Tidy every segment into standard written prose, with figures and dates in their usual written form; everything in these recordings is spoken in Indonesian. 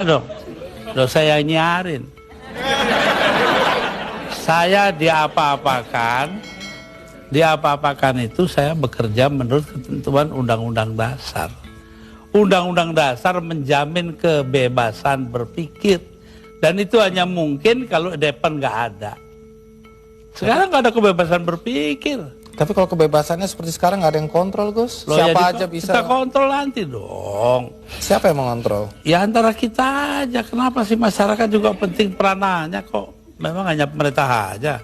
dong, saya nyiarin. Saya diapa-apakan itu saya bekerja menurut ketentuan Undang-Undang Dasar. Undang-Undang Dasar menjamin kebebasan berpikir, dan itu hanya mungkin kalau depan nggak ada. Sekarang nggak ada kebebasan berpikir. Tapi kalau kebebasannya seperti sekarang nggak ada yang kontrol, Gus. Siapa aja bisa. Kita kontrol nanti dong. Siapa yang mengontrol? Ya antara kita aja. Kenapa sih masyarakat juga penting peranannya kok? Memang hanya pemerintah aja.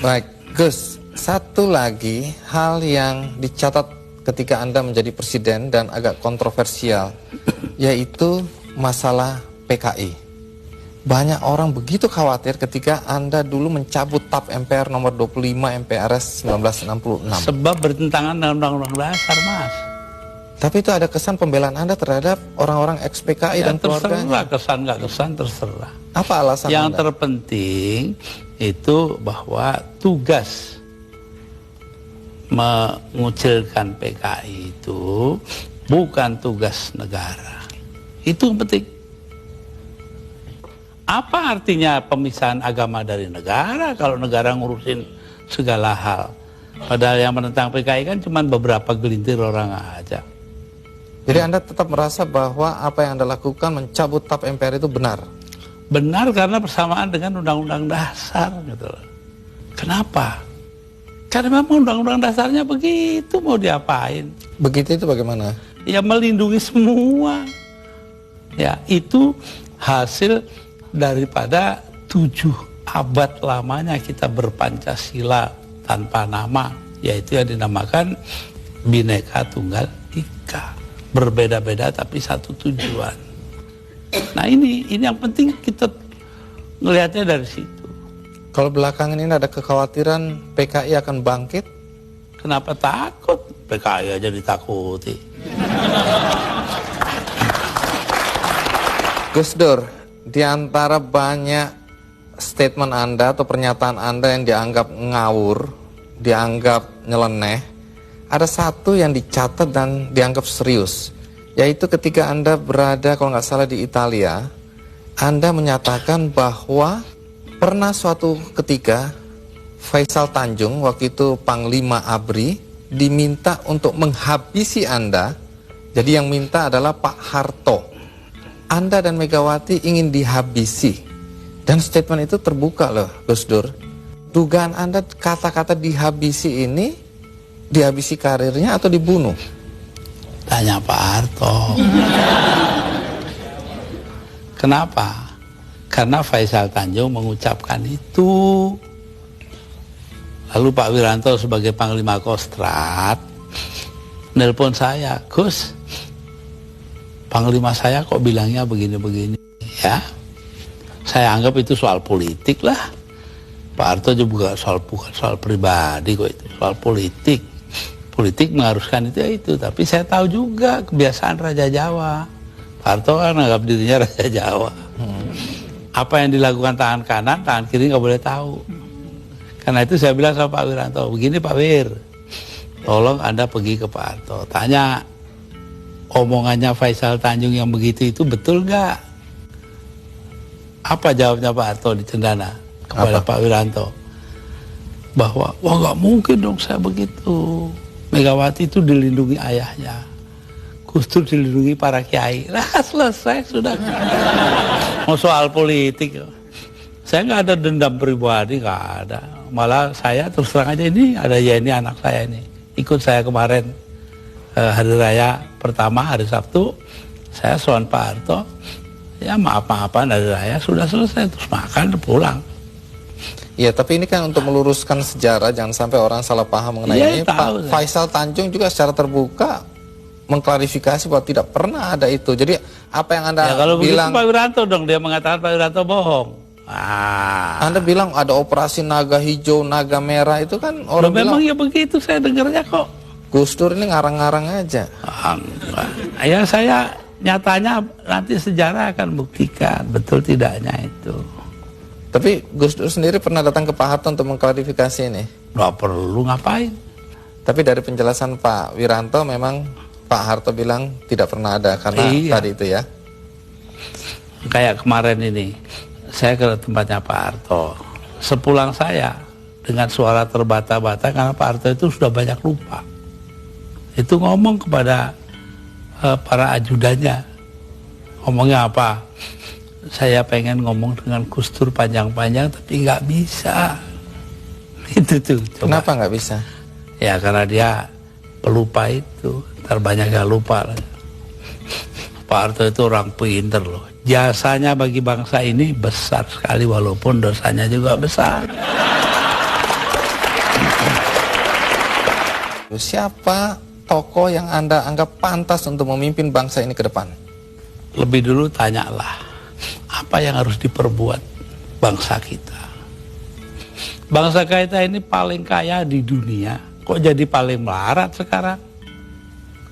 Baik, Gus. Satu lagi hal yang dicatat ketika Anda menjadi presiden dan agak kontroversial, yaitu masalah PKI. Banyak orang begitu khawatir ketika Anda dulu mencabut TAP MPR nomor 25 MPRS 1966. Sebab bertentangan dengan Undang-Undang Dasar, Mas. Tapi itu ada kesan pembelaan Anda terhadap orang-orang ex-PKI dan keluarganya. Terserah, kesan nggak kesan terserah. Apa alasan yang Anda? Terpenting itu bahwa tugas mengucilkan PKI itu bukan tugas negara. Itu yang penting. Apa artinya pemisahan agama dari negara kalau negara ngurusin segala hal? Padahal yang menentang PKI kan cuma beberapa gelintir orang aja. Jadi Anda tetap merasa bahwa apa yang Anda lakukan mencabut TAP MPR itu benar? Benar karena bersamaan dengan Undang-Undang Dasar gitu loh. Kenapa? Karena memang Undang-Undang Dasarnya begitu, mau diapain? Begitu itu bagaimana? Ya melindungi semua. Ya itu hasil daripada 7 abad lamanya kita berpancasila tanpa nama, yaitu yang dinamakan Bhinneka Tunggal Ika. Berbeda-beda tapi satu tujuan. Nah ini yang penting kita melihatnya dari situ. Kalau belakangan ini ada kekhawatiran PKI akan bangkit? Kenapa takut? PKI aja ditakuti. Gus Dur, di antara banyak statement Anda atau pernyataan Anda yang dianggap ngawur, dianggap nyeleneh, ada satu yang dicatat dan dianggap serius, yaitu ketika Anda berada, kalau nggak salah, di Italia. Anda menyatakan bahwa pernah suatu ketika Faisal Tanjung, waktu itu Panglima ABRI, diminta untuk menghabisi Anda. Jadi yang minta adalah Pak Harto. Anda dan Megawati ingin dihabisi. Dan statement itu terbuka loh, Gus Dur. Dugaan Anda kata-kata dihabisi ini, dihabisi karirnya atau dibunuh? Tanya Pak Harto. Kenapa? Karena Faisal Tanjung mengucapkan itu. Lalu Pak Wiranto sebagai Panglima Kostrad nelpon saya, Gus, Panglima saya kok bilangnya begini-begini, ya. Saya anggap itu soal politik lah. Pak Harto juga bukan soal pribadi kok, itu soal politik. Politik mengharuskan itu, tapi saya tahu juga kebiasaan Raja Jawa. Pak Harto kan anggap dirinya Raja Jawa. Apa yang dilakukan tangan kanan, tangan kiri nggak boleh tahu. Karena itu saya bilang sama Pak Wiranto, begini Pak Wir, tolong Anda pergi ke Pak Harto, tanya omongannya Faisal Tanjung yang begitu itu betul nggak? Apa jawabnya Pak Harto di Cendana kepada Pak Wiranto? Bahwa, wah nggak mungkin dong saya begitu. Megawati itu dilindungi ayahnya, Gus Dur dilindungi para kiai. Lah selesai sudah. Mau soal politik, saya nggak ada dendam pribadi, nggak ada. Malah saya terus terang aja, ini ada Yeni anak saya ini, ikut saya kemarin hari raya pertama, hari Sabtu, saya soal Pak Harto, ya maaf-maafan hari raya, sudah selesai, terus makan, pulang. Ya, tapi ini kan untuk meluruskan sejarah, jangan sampai orang salah paham mengenai ini. Pak Faisal Tanjung juga secara terbuka mengklarifikasi bahwa tidak pernah ada itu. Jadi apa yang Anda kalau bilang... Pak Wiranto dong, dia mengatakan Pak Wiranto bohong. Anda bilang ada operasi naga hijau, naga merah, itu kan orang bilang... Memang ya begitu, saya dengarnya kok. Gus Dur ini ngarang-ngarang aja. Ya saya nyatanya nanti sejarah akan buktikan betul tidaknya itu. Tapi Gus Dur sendiri pernah datang ke Pak Harto untuk mengklarifikasi ini? Nggak perlu, ngapain? Tapi dari penjelasan Pak Wiranto memang Pak Harto bilang tidak pernah ada karena tadi itu ya. Kayak kemarin ini, saya ke tempatnya Pak Harto. Sepulang saya, dengan suara terbata-bata, karena Pak Harto itu sudah banyak lupa. Itu ngomong kepada para ajudannya. Ngomongnya apa? Saya pengen ngomong dengan Gus Dur panjang-panjang, tapi nggak bisa. Itu tuh. Coba. Kenapa nggak bisa? Ya karena dia pelupa itu, terbanyak gak lupa. Pak Harto itu orang pinter loh. Jasanya bagi bangsa ini besar sekali walaupun dosanya juga besar. Siapa tokoh yang Anda anggap pantas untuk memimpin bangsa ini ke depan? Lebih dulu tanyalah, apa yang harus diperbuat bangsa kita? Bangsa kita ini paling kaya di dunia, kok jadi paling melarat sekarang?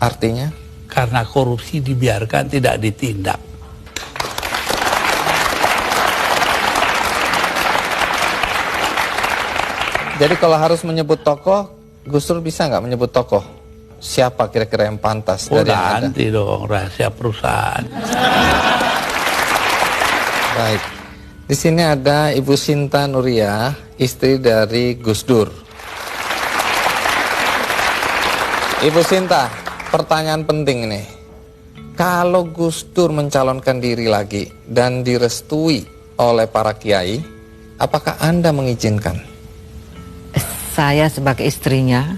Artinya? Karena korupsi dibiarkan, tidak ditindak. Jadi kalau harus menyebut tokoh, Gus Dur bisa nggak menyebut tokoh? Siapa kira-kira yang pantas dari yang ada? Nanti dong, rahasia perusahaan. Baik. Di sini ada Ibu Sinta Nuria, istri dari Gus Dur. Ibu Sinta, pertanyaan penting nih. Kalau Gus Dur mencalonkan diri lagi dan direstui oleh para kiai, apakah Anda mengizinkan? Saya sebagai istrinya,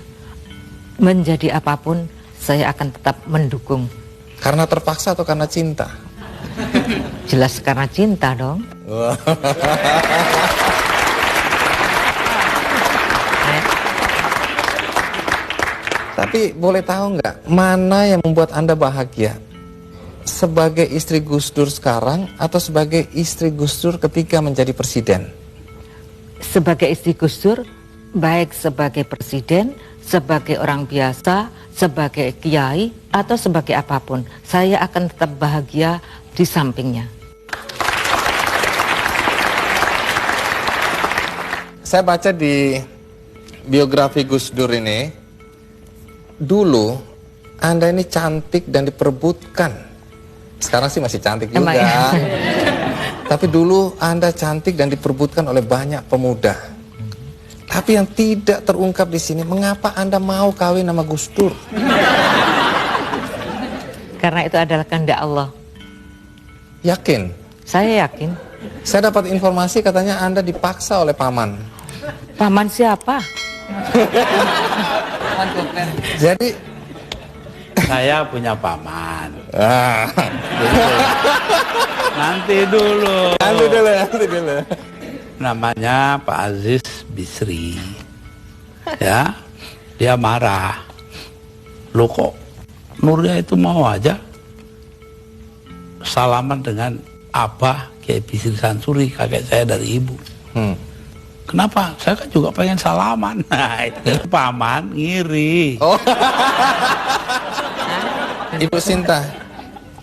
menjadi apapun, saya akan tetap mendukung. Karena terpaksa atau karena cinta? Jelas karena cinta dong. Tapi boleh tahu nggak, mana yang membuat Anda bahagia? Sebagai istri Gus Dur sekarang atau sebagai istri Gus Dur ketika menjadi presiden? Sebagai istri Gus Dur, baik sebagai presiden, sebagai orang biasa, sebagai kiai, atau sebagai apapun, saya akan tetap bahagia di sampingnya. Saya baca di biografi Gus Dur ini, dulu Anda ini cantik dan diperebutkan. Sekarang sih masih cantik juga. Ya? Tapi dulu Anda cantik dan diperebutkan oleh banyak pemuda. Tapi yang tidak terungkap di sini, mengapa Anda mau kawin sama Gus Dur? Karena itu adalah kehendak Allah. Yakin? Saya yakin. Saya dapat informasi katanya Anda dipaksa oleh paman. Paman siapa? Jadi Saya punya paman. ah, Nanti dulu. nanti dulu. Namanya Pak Aziz Bisri. Ya, dia marah. Loh kok Nuria itu mau aja salaman dengan Abah Kiai Bisri Sansuri, kakek saya dari ibu. Kenapa? Saya kan juga pengen salaman. Nah, itu paman ngiri. Oh. Ibu Sinta,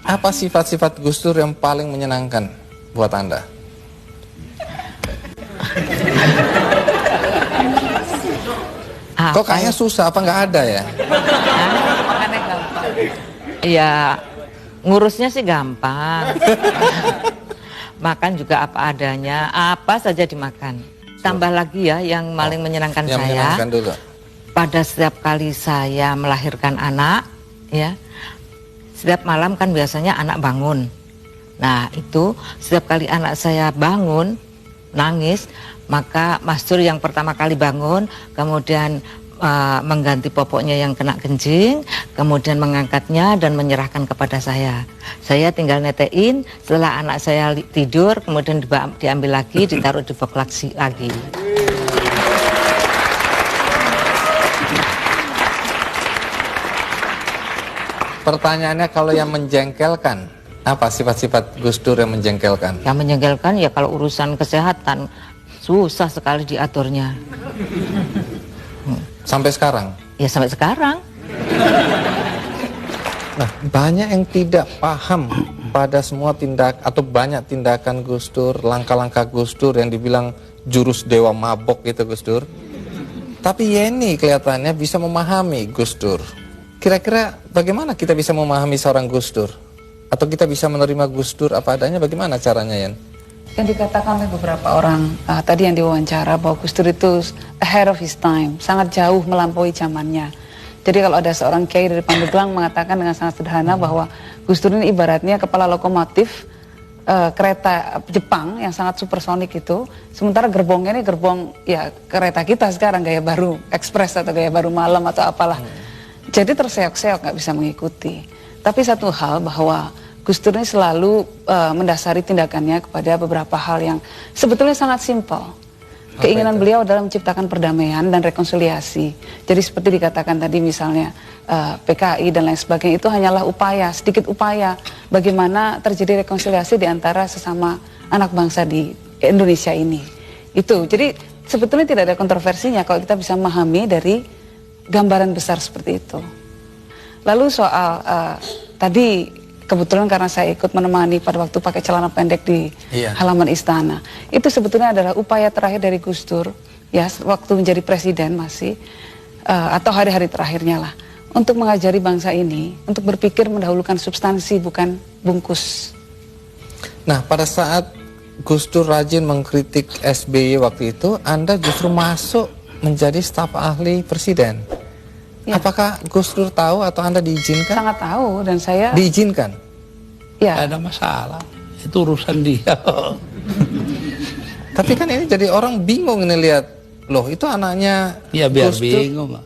apa sifat-sifat Gus Dur yang paling menyenangkan buat Anda? Kok kayaknya susah, apa nggak ada ya? Ya, ngurusnya sih gampang. Makan juga apa adanya, apa saja dimakan. Tambah lagi ya, yang paling menyenangkan yang saya, menyenangkan dulu. pada setiap kali saya melahirkan anak, ya, setiap malam kan biasanya anak bangun. Nah itu setiap kali anak saya bangun nangis, maka Mas Dur yang pertama kali bangun, kemudian mengganti popoknya yang kena kencing, kemudian mengangkatnya dan menyerahkan kepada saya. Saya tinggal netein, setelah anak saya tidur, kemudian diambil lagi, ditaruh di box lagi. Pertanyaannya, kalau yang menjengkelkan, apa sifat-sifat Gus Dur yang menjengkelkan? Yang menjengkelkan ya kalau urusan kesehatan, susah sekali diaturnya. Sampai sekarang? Ya sampai sekarang. Nah, banyak yang tidak paham pada semua tindak atau banyak tindakan Gus Dur, langkah-langkah Gus Dur yang dibilang jurus dewa mabok gitu Gus Dur. Tapi Yeni kelihatannya bisa memahami Gus Dur. Kira-kira bagaimana kita bisa memahami seorang Gus Dur? Atau kita bisa menerima Gus Dur apa adanya, bagaimana caranya, Yan? Yang dikatakan oleh beberapa orang tadi yang diwawancara bahwa Gus Dur itu ahead of his time, sangat jauh melampaui zamannya. Jadi kalau ada seorang kiai dari Pandeglang mengatakan dengan sangat sederhana bahwa Gus Dur ini ibaratnya kepala lokomotif kereta Jepang yang sangat supersonik itu, sementara gerbongnya ini gerbong ya kereta kita sekarang gaya baru ekspres atau gaya baru malam atau apalah. Jadi terseok-seok, nggak bisa mengikuti. Tapi satu hal bahwa Gus Dur ini selalu mendasari tindakannya kepada beberapa hal yang sebetulnya sangat simpel. Keinginan beliau adalah menciptakan perdamaian dan rekonsiliasi. Jadi seperti dikatakan tadi misalnya PKI dan lain sebagainya, itu hanyalah upaya, sedikit upaya bagaimana terjadi rekonsiliasi di antara sesama anak bangsa di Indonesia ini. Itu, jadi sebetulnya tidak ada kontroversinya kalau kita bisa memahami dari gambaran besar seperti itu. Lalu soal tadi kebetulan karena saya ikut menemani pada waktu pakai celana pendek di halaman istana, itu sebetulnya adalah upaya terakhir dari Gus Dur, ya waktu menjadi presiden masih atau hari-hari terakhirnya lah, untuk mengajari bangsa ini untuk berpikir mendahulukan substansi bukan bungkus. Nah, pada saat Gus Dur rajin mengkritik SBY waktu itu, Anda justru masuk menjadi staf ahli presiden. Ya. Apakah Gus Dur tahu atau Anda diizinkan? Sangat tahu, dan saya diizinkan. Ya. Tidak ada masalah, itu urusan dia. Tapi kan ini jadi orang bingung ini lihat, loh itu anaknya ya biar Gus Dur. bingung.